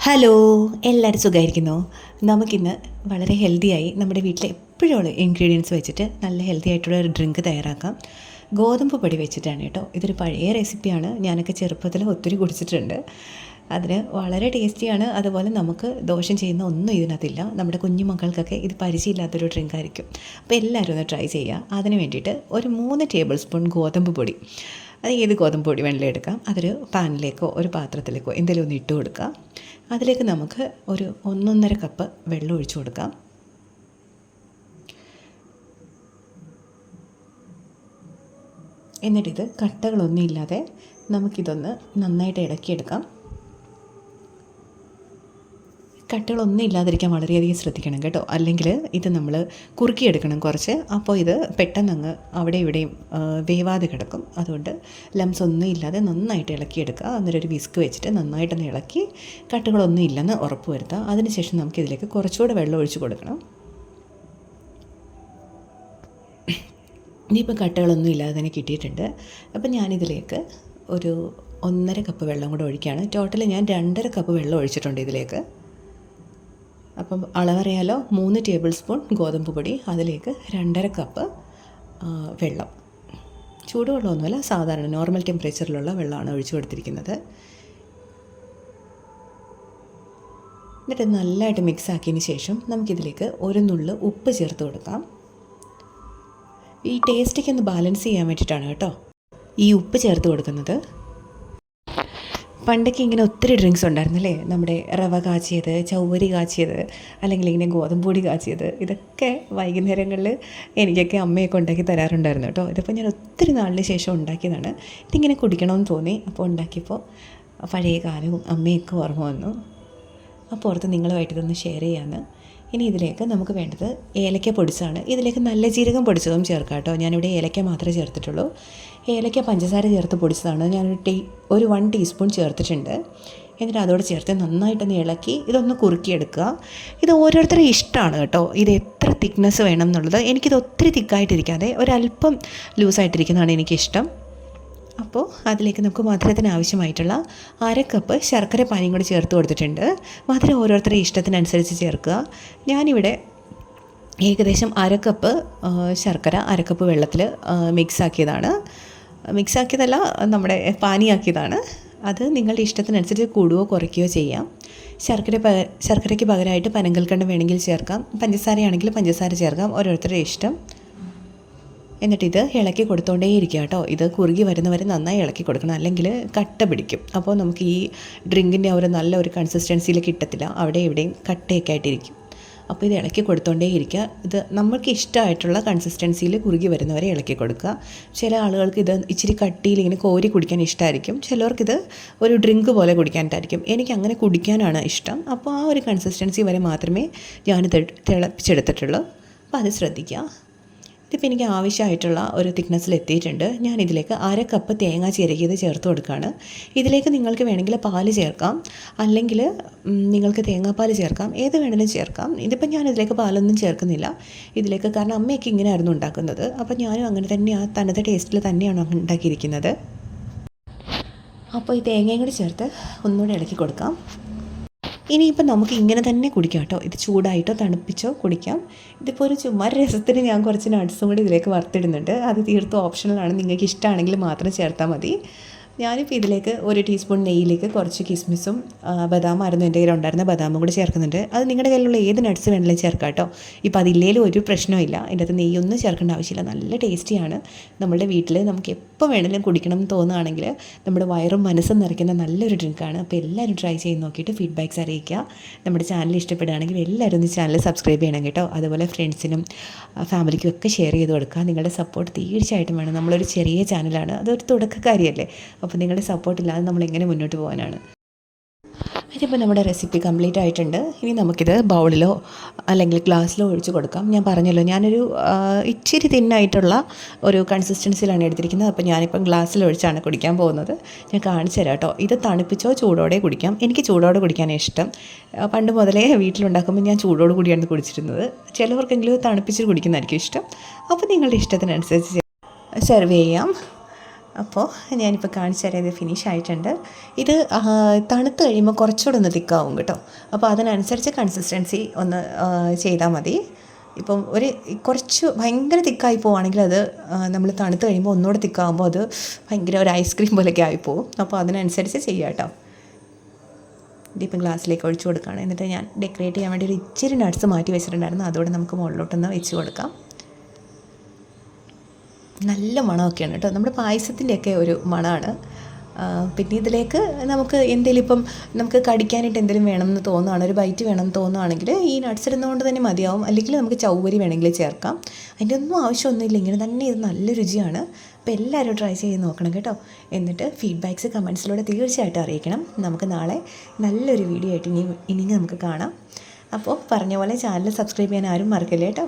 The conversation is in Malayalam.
ഹലോ, എല്ലാവരും സുഖമായിരിക്കുന്നോ? നമുക്കിന്ന് വളരെ ഹെൽത്തിയായി നമ്മുടെ വീട്ടിലെ എപ്പോഴും ഇൻഗ്രീഡിയൻസ് വെച്ചിട്ട് നല്ല ഹെൽത്തി ആയിട്ടുള്ള ഒരു ഡ്രിങ്ക് തയ്യാറാക്കാം. ഗോതമ്പ് പൊടി വെച്ചിട്ടാണ് കേട്ടോ. ഇതൊരു പഴയ റെസിപ്പിയാണ്. ഞാനൊക്കെ ചെറുപ്പത്തിൽ ഒത്തിരി കുടിച്ചിട്ടുണ്ട്. അതിന് വളരെ ടേസ്റ്റിയാണ്. അതുപോലെ നമുക്ക് ദോഷം ചെയ്യുന്ന ഒന്നും ഇതിനകത്തില്ല. നമ്മുടെ കുഞ്ഞു മക്കൾക്കൊക്കെ ഇത് പരിചയമില്ലാത്തൊരു ഡ്രിങ്ക് ആയിരിക്കും. അപ്പോൾ എല്ലാവരും ഒന്ന് ട്രൈ ചെയ്യുക. അതിന് വേണ്ടിയിട്ട് ഒരു 3 ടേബിൾ സ്പൂൺ ഗോതമ്പ് പൊടി, അത് ഏത് ഗോതമ്പ് പൊടി വേണമെങ്കിലും എടുക്കാം. അതൊരു പാനിലേക്കോ ഒരു പാത്രത്തിലേക്കോ എന്തെങ്കിലും ഒന്ന് ഇട്ട് കൊടുക്കുക. അതിലേക്ക് നമുക്ക് ഒരു 1.5 കപ്പ് വെള്ളം ഒഴിച്ചു കൊടുക്കാം. എന്നിട്ടിത് കട്ടകളൊന്നും ഇല്ലാതെ നമുക്കിതൊന്ന് നന്നായിട്ട് ഇളക്കിയെടുക്കാം. കട്ടകളൊന്നും ഇല്ലാതിരിക്കാൻ വളരെയധികം ശ്രദ്ധിക്കണം കേട്ടോ. അല്ലെങ്കിൽ ഇത് നമ്മൾ കുറുക്കിയെടുക്കണം കുറച്ച്. അപ്പോൾ ഇത് പെട്ടെന്ന് അവിടെ ഇവിടെയും വേവാതെ കിടക്കും. അതുകൊണ്ട് ലംസ് ഒന്നും ഇല്ലാതെ നന്നായിട്ട് ഇളക്കിയെടുക്കുക. അന്നേരം ഒരു വിസ്ക് വെച്ചിട്ട് നന്നായിട്ടൊന്ന് ഇളക്കി കട്ടകളൊന്നും ഇല്ലെന്ന് ഉറപ്പ് വരുത്തുക. അതിനുശേഷം നമുക്കിതിലേക്ക് കുറച്ചുകൂടെ വെള്ളം ഒഴിച്ച് കൊടുക്കണം. ഇനിയിപ്പോൾ കട്ടകളൊന്നും ഇല്ലാതെ തന്നെ കിട്ടിയിട്ടുണ്ട്. അപ്പം ഞാനിതിലേക്ക് ഒരു 1.5 കപ്പ് വെള്ളം കൂടെ ഒഴിക്കുകയാണ്. ടോട്ടൽ ഞാൻ 2.5 കപ്പ് വെള്ളം ഒഴിച്ചിട്ടുണ്ട് ഇതിലേക്ക്. അപ്പം അളവറിയാലോ, 3 ടേബിൾ സ്പൂൺ ഗോതമ്പ് പൊടി, അതിലേക്ക് 2.5 കപ്പ് വെള്ളം. ചൂടുവെള്ളമൊന്നുമല്ല, സാധാരണ നോർമൽ ടെമ്പറേച്ചറിലുള്ള വെള്ളമാണ് ഒഴിച്ചു കൊടുത്തിരിക്കുന്നത്. എന്നിട്ട് നല്ലതായിട്ട് മിക്സ് ആക്കിയതിന് ശേഷം നമുക്കിതിലേക്ക് ഒരു നുള്ള് ഉപ്പ് ചേർത്ത് കൊടുക്കാം. ഈ ടേസ്റ്റൊക്കെ ഒന്ന് ബാലൻസ് ചെയ്യാൻ വേണ്ടിയിട്ടാണ് കേട്ടോ ഈ ഉപ്പ് ചേർത്ത് കൊടുക്കുന്നത്. പണ്ടൊക്കെ ഇങ്ങനെ ഒത്തിരി ഡ്രിങ്ക്സ് ഉണ്ടായിരുന്നല്ലേ, നമ്മുടെ റവ കാച്ചിയത്, ചൗവരി കാച്ചിയത്, അല്ലെങ്കിൽ ഇങ്ങനെ ഗോതമ്പ് പൊടി കാച്ചിയത്. ഇതൊക്കെ വൈകുന്നേരങ്ങളിൽ എനിക്കൊക്കെ അമ്മയൊക്കെ ഉണ്ടാക്കി തരാറുണ്ടായിരുന്നു കേട്ടോ. ഇതിപ്പോൾ ഞാൻ ഒത്തിരി നാളിന് ശേഷം ഉണ്ടാക്കിയതാണ്. ഇതിങ്ങനെ കുടിക്കണമെന്ന് തോന്നി. അപ്പോൾ ഉണ്ടാക്കിയപ്പോൾ പഴയ കാലവും അമ്മയൊക്കെ ഓർമ്മ വന്നു. അപ്പോൾ ഓർത്ത് നിങ്ങളുമായിട്ട് ഇതൊന്ന് ഷെയർ ചെയ്യാമെന്ന്. ഇനി ഇതിലേക്ക് നമുക്ക് വേണ്ടത് ഏലക്ക പൊടിച്ചതാണ്. ഇതിലേക്ക് നല്ല ജീരകം പൊടിച്ചതും ചേർക്കാം കേട്ടോ. ഞാനിവിടെ ഏലക്ക മാത്രമേ ചേർത്തിട്ടുള്ളൂ. ഏലക്ക പഞ്ചസാര ചേർത്ത് പൊടിച്ചതാണ്. ഒരു 1 ടീസ്പൂൺ ചേർത്തിട്ടുണ്ട്. എന്നിട്ട് അതോടെ ചേർത്ത് നന്നായിട്ടൊന്ന് ഇളക്കി ഇതൊന്ന് കുറുക്കിയെടുക്കുക. ഇത് ഓരോരുത്തരുടെ ഇഷ്ടമാണ് കേട്ടോ, ഇത് എത്ര തിക്നെസ് വേണം എന്നുള്ളത്. എനിക്കിത് ഒത്തിരി തിക്കായിട്ടിരിക്കാതെ ഒരല്പം ലൂസായിട്ടിരിക്കുന്നതാണ് എനിക്കിഷ്ടം. അപ്പോൾ അതിലേക്ക് നമുക്ക് മധുരത്തിന് ആവശ്യമായിട്ടുള്ള 1/2 കപ്പ് ശർക്കര പാനിയും കൂടി ചേർത്ത് കൊടുത്തിട്ടുണ്ട്. മധുരം ഓരോരുത്തരുടെ ഇഷ്ടത്തിനനുസരിച്ച് ചേർക്കുക. ഞാനിവിടെ ഏകദേശം 1/2 കപ്പ് ശർക്കര 1/2 കപ്പ് വെള്ളത്തിൽ മിക്സാക്കിയതാണ്. മിക്സാക്കിയതല്ല, നമ്മുടെ പാനിയാക്കിയതാണ്. അത് നിങ്ങളുടെ ഇഷ്ടത്തിനനുസരിച്ച് കൂടുകയോ കുറയ്ക്കുകയോ ചെയ്യാം. ശർക്കരയ്ക്ക് പകരമായിട്ട് പനങ്കൽക്കണ്ടം വേണമെങ്കിൽ ചേർക്കാം. പഞ്ചസാരയാണെങ്കിൽ പഞ്ചസാര ചേർക്കാം, ഓരോരുത്തരുടെ ഇഷ്ടം. എന്നിട്ടിത് ഇളക്കി കൊടുത്തോണ്ടേയിരിക്കുക കേട്ടോ. ഇത് കുറുകി വരുന്നവരെ നന്നായി ഇളക്കി കൊടുക്കണം, അല്ലെങ്കിൽ കട്ട പിടിക്കും. അപ്പോൾ നമുക്ക് ഈ ഡ്രിങ്കിൻ്റെ നല്ലൊരു കൺസിസ്റ്റൻസിയിൽ കിട്ടത്തില്ല. അവിടെ ഇവിടെയും കട്ടയൊക്കെ ആയിട്ടിരിക്കും. അപ്പോൾ ഇത് ഇളക്കി കൊടുത്തോണ്ടേയിരിക്കുക. ഇത് നമ്മൾക്ക് ഇഷ്ടമായിട്ടുള്ള കൺസിസ്റ്റൻസിയിൽ കുറുകി വരുന്നവരെ ഇളക്കി കൊടുക്കുക. ചില ആളുകൾക്ക് ഇത് ഇച്ചിരി കട്ടിയിൽ ഇങ്ങനെ കോരി കുടിക്കാൻ ഇഷ്ടമായിരിക്കും. ചിലവർക്കിത് ഒരു ഡ്രിങ്ക് പോലെ കുടിക്കാനായിട്ടായിരിക്കും. എനിക്ക് അങ്ങനെ കുടിക്കാനാണ് ഇഷ്ടം. അപ്പോൾ ആ ഒരു കൺസിസ്റ്റൻസി വരെ മാത്രമേ ഞാനിത് തിളപ്പിച്ചെടുത്തിട്ടുള്ളൂ. അപ്പോൾ അത് ശ്രദ്ധിക്കുക. ഇതിപ്പോൾ എനിക്ക് ആവശ്യമായിട്ടുള്ള ഒരു തിക്നെസ്സിൽ എത്തിയിട്ടുണ്ട്. ഞാനിതിലേക്ക് 1/2 കപ്പ് തേങ്ങ ചിരകിയത് ചേർത്ത് കൊടുക്കുകയാണ്. ഇതിലേക്ക് നിങ്ങൾക്ക് വേണമെങ്കിൽ പാല് ചേർക്കാം, അല്ലെങ്കിൽ നിങ്ങൾക്ക് തേങ്ങാപ്പാൽ ചേർക്കാം, ഏത് വേണമെങ്കിലും ചേർക്കാം. ഇതിപ്പോൾ ഞാനിതിലേക്ക് പാലൊന്നും ചേർക്കുന്നില്ല ഇതിലേക്ക്, കാരണം അമ്മയൊക്കെ ഇങ്ങനെയായിരുന്നു ഉണ്ടാക്കുന്നത്. അപ്പോൾ ഞാനും അങ്ങനെ തന്നെ ആ തനത് ടേസ്റ്റിൽ തന്നെയാണ് ഉണ്ടാക്കിയിരിക്കുന്നത്. അപ്പോൾ ഈ തേങ്ങയും കൂടി ചേർത്ത് ഒന്നുകൂടി ഇളക്കി കൊടുക്കാം. ഇനിയിപ്പോൾ നമുക്ക് ഇങ്ങനെ തന്നെ കുടിക്കാം കേട്ടോ. ഇത് ചൂടായിട്ടോ തണുപ്പിച്ചോ കുടിക്കാം. ഇതിപ്പോൾ ഒരു ചുമ്മാ രസത്തിന് ഞാൻ കുറച്ച് നട്ട്സും കൂടി ഇതിലേക്ക് വറുത്തിടുന്നുണ്ട്. അത് തീർത്തും ഓപ്ഷണലാണ്, നിങ്ങൾക്ക് ഇഷ്ടമാണെങ്കിൽ മാത്രം ചേർത്താൽ മതി. ഞാനിപ്പോൾ ഇതിലേക്ക് 1 ടീസ്പൂൺ നെയ്യിലേക്ക് കുറച്ച് കിസ്മിസും ബദാമായിരുന്നു എൻ്റെ കയ്യിലുണ്ടായിരുന്ന, ബദാമും കൂടി ചേർക്കുന്നുണ്ട്. അത് നിങ്ങളുടെ കയ്യിലുള്ള ഏത് നട്ട്സ് വേണമെങ്കിലും ചേർക്കാം കേട്ടോ. ഇപ്പോൾ അതില്ലേലും ഒരു പ്രശ്നമില്ല. അതിൻ്റെ അകത്ത് നെയ്യൊന്നും ചേർക്കേണ്ട ആവശ്യമില്ല. നല്ല ടേസ്റ്റിയാണ്. നമ്മുടെ വീട്ടിൽ നമുക്ക് എപ്പോൾ വേണമെങ്കിലും കുടിക്കണം എന്ന് തോന്നുകയാണെങ്കിൽ നമ്മുടെ വയറും മനസ്സും നിറയ്ക്കുന്ന നല്ലൊരു ഡ്രിങ്കാണ്. അപ്പോൾ എല്ലാവരും ട്രൈ ചെയ്ത് നോക്കിയിട്ട് ഫീഡ്ബാക്ക്സ് അറിയിക്കുക. നമ്മുടെ ചാനൽ ഇഷ്ടപ്പെടുകയാണെങ്കിൽ എല്ലാവരും ഒന്ന് ചാനൽ സബ്സ്ക്രൈബ് ചെയ്യണം കേട്ടോ. അതുപോലെ ഫ്രണ്ട്സിനും ഫാമിലിക്കും ഒക്കെ ഷെയർ ചെയ്ത് കൊടുക്കുക. നിങ്ങളുടെ സപ്പോർട്ട് തീർച്ചയായിട്ടും വേണം. നമ്മളൊരു ചെറിയ ചാനലാണ്, അതൊരു തുടക്കക്കാരിയല്ലേ. അപ്പോൾ നിങ്ങളുടെ സപ്പോർട്ടില്ലാതെ നമ്മളെങ്ങനെ മുന്നോട്ട് പോകാനാണ്. ഇതിപ്പോൾ നമ്മുടെ റെസിപ്പി കംപ്ലീറ്റ് ആയിട്ടുണ്ട്. ഇനി നമുക്കിത് ബൗളിലോ അല്ലെങ്കിൽ ഗ്ലാസ്സിലോ ഒഴിച്ച് കൊടുക്കാം. ഞാൻ പറഞ്ഞല്ലോ, ഞാനൊരു ഇച്ചിരി തിന്നായിട്ടുള്ള ഒരു കൺസിസ്റ്റൻസിയിലാണ് എടുത്തിരിക്കുന്നത്. അപ്പോൾ ഞാനിപ്പം ഗ്ലാസ്സിൽ ഒഴിച്ചാണ് കുടിക്കാൻ പോകുന്നത്. ഞാൻ കാണിച്ചു തരാം കേട്ടോ. ഇത് തണുപ്പിച്ചോ ചൂടോടെ കുടിക്കാം. എനിക്ക് ചൂടോടെ കുടിക്കാനാണ് ഇഷ്ടം. പണ്ട് മുതലേ വീട്ടിലുണ്ടാക്കുമ്പോൾ ഞാൻ ചൂടോട് കൂടിയാണ് കുടിച്ചിരുന്നത്. ചിലവർക്കെങ്കിലും തണുപ്പിച്ച് കുടിക്കുന്നതായിരിക്കും ഇഷ്ടം. അപ്പോൾ നിങ്ങളുടെ ഇഷ്ടത്തിനനുസരിച്ച് സെർവ് ചെയ്യാം. അപ്പോൾ ഞാനിപ്പോൾ കാണിച്ചു തരാം. ഇത് ഫിനിഷ് ആയിട്ടുണ്ട്. ഇത് തണുത്ത് കഴിയുമ്പോൾ കുറച്ചുകൂടെ ഒന്ന് തിക്കാവും കേട്ടോ. അപ്പോൾ അതിനനുസരിച്ച് കൺസിസ്റ്റൻസി ഒന്ന് ചെയ്താൽ മതി. ഇപ്പം കുറച്ച് ഭയങ്കര തിക്കായി പോവുകയാണെങ്കിൽ അത് നമ്മൾ തണുത്ത് കഴിയുമ്പോൾ ഒന്നുകൂടെ തിക്കാകുമ്പോൾ അത് ഭയങ്കര ഒരു ഐസ്ക്രീം പോലെയൊക്കെ ആയിപ്പോവും. അപ്പോൾ അതിനനുസരിച്ച് ചെയ്യാം കേട്ടോ. ഇതിപ്പം ഗ്ലാസ്സിലേക്ക് ഒഴിച്ചു കൊടുക്കുകയാണ്. എന്നിട്ട് ഞാൻ ഡെക്കറേറ്റ് ചെയ്യാൻ വേണ്ടി ഒരു ഇച്ചിരി നട്ട്സ് മാറ്റി വെച്ചിട്ടുണ്ടായിരുന്നു. അതോടെ നമുക്ക് മുകളിലോട്ടൊന്ന് വെച്ച് കൊടുക്കാം. നല്ല മണമൊക്കെയാണ് കേട്ടോ. നമ്മുടെ പായസത്തിൻ്റെയൊക്കെ ഒരു മണമാണ്. പിന്നെ ഇതിലേക്ക് നമുക്ക് എന്തെങ്കിലും ഇപ്പം നമുക്ക് കടിക്കാനായിട്ട് എന്തെങ്കിലും വേണമെന്ന് തോന്നുകയാണ്, ഒരു ബൈറ്റ് വേണമെന്ന് തോന്നുകയാണെങ്കിൽ ഈ നട്ട്സ് ഇടുന്നതുകൊണ്ട് തന്നെ മതിയാവും. അല്ലെങ്കിൽ നമുക്ക് ചൗവരി വേണമെങ്കിൽ ചേർക്കാം. അതിൻ്റെ ഒന്നും ആവശ്യമൊന്നുമില്ല, ഇങ്ങനെ തന്നെ ഇത് നല്ല രുചിയാണ്. അപ്പോൾ എല്ലാവരും ട്രൈ ചെയ്ത് നോക്കണം കേട്ടോ. എന്നിട്ട് ഫീഡ്ബാക്ക്സ് കമൻസിലൂടെ തീർച്ചയായിട്ടും അറിയിക്കണം. നമുക്ക് നാളെ നല്ലൊരു വീഡിയോ ആയിട്ട് ഇനി നമുക്ക് കാണാം. അപ്പോൾ പറഞ്ഞ പോലെ ചാനൽ സബ്സ്ക്രൈബ് ചെയ്യാൻ ആരും മറക്കല്ലേ കേട്ടോ.